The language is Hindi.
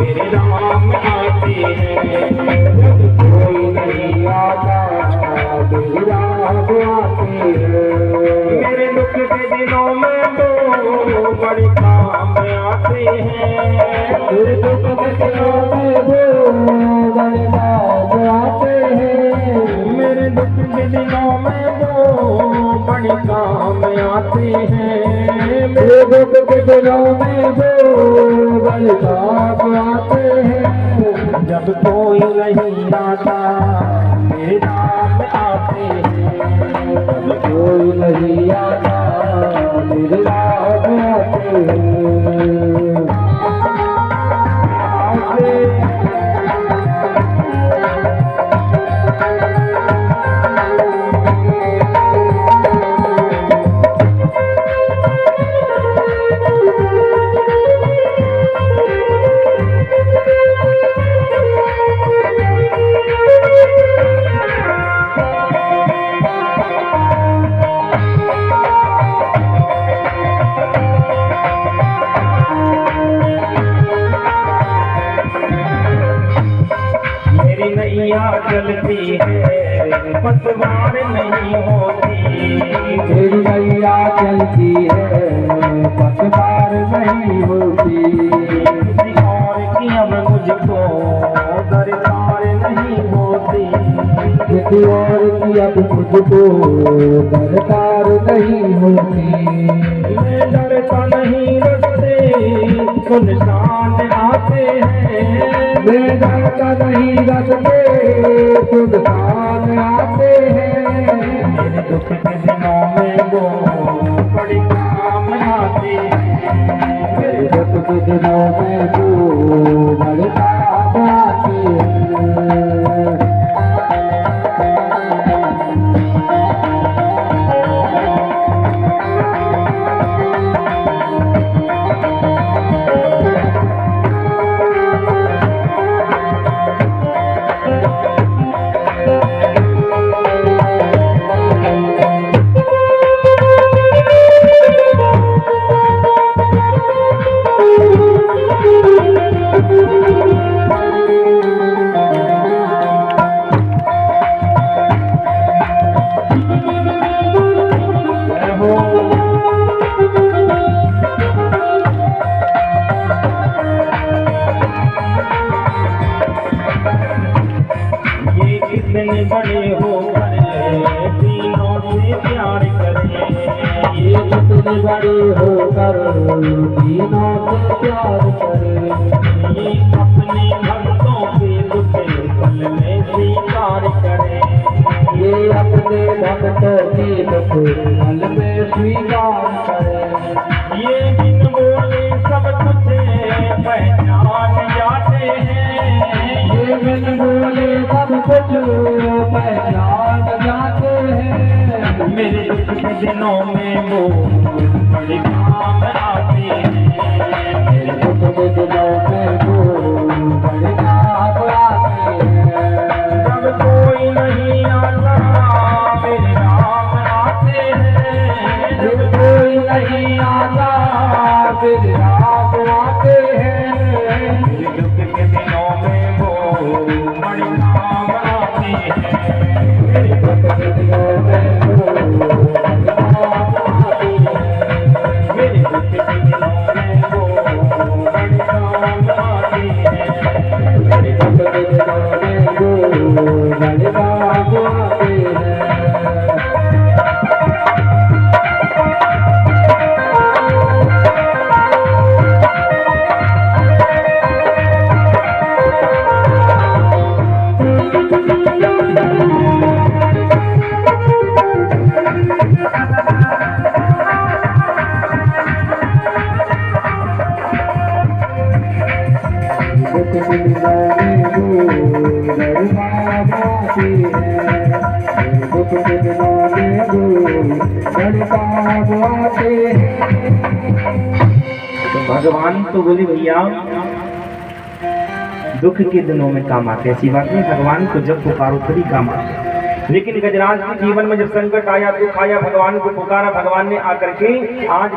मेरे राम आते हैं। जब कोई नहीं आता मेरे राम आते हैं। मेरे दुख के दिनों में वो बड़े काम आते हैं। मेरे दुख के दिनों में वो बड़े काम आते हैं। मेरे दुख के दिनों में वो बड़े काम आते हैं। मेरे दुख के दिनों में वो बड़े काम आते हैं। जब कोई नहीं आता मेरे राम आते हैं। जब कोई नहीं आता मेरे राम आते हैं। नैया चलती है पतवार नहीं होती। मेरी नैया चलती है पतवार नहीं होती। किसी और की अब मुझको दरकार नहीं होती। किसी और की अब मुझको दरकार नहीं होती। मैं डरता नहीं रस्ते सुनसान आते हैं। मैं डरता नहीं रस्ते सुनसान आते हैं। मेरे दुख के दिनों में वो बड़े काम आते हैं। मेरे दुख के दिनों में वो बड़े काम आते हैं। कितने बड़े होकर तीनों से प्यार करें। ये कितने बड़े होकर तीनों से प्यार करें। ये अपने भक्तों के दुख पल में स्वीकार करें। ये अपने भक्तों के दुख पल में स्वीकार करें। ये बिन बोले सब कुछ पहचान जाते हैं। ये बिन बोले सब कुछ पहचान जाते हैं। मेरे दुख के दिनों में वो बड़े काम आते हैं। मेरे दुख के दिनों में वो बड़े काम आते हैं। जब कोई नहीं आता मेरे राम आते हैं। जब कोई नहीं आता मेरे राम आते हैं। मेरे दुख के दिनों में वो बड़े काम आते हैं। मेरे दुख के दिनों में वो बड़े काम आते हैं। मेरे दुख के दिनों में वो बड़े काम आते हैं। मेरे दुख के दिनों में वो बड़े काम आते हैं। भगवान तो बोले भैया दुख के दिनों में काम आते, ऐसी बात नहीं। भगवान को जब पुकारो तभी काम आते। लेकिन गजराज के जीवन में जब संकट आया, दुख आया, भगवान को पुकारा, भगवान ने आकर के आज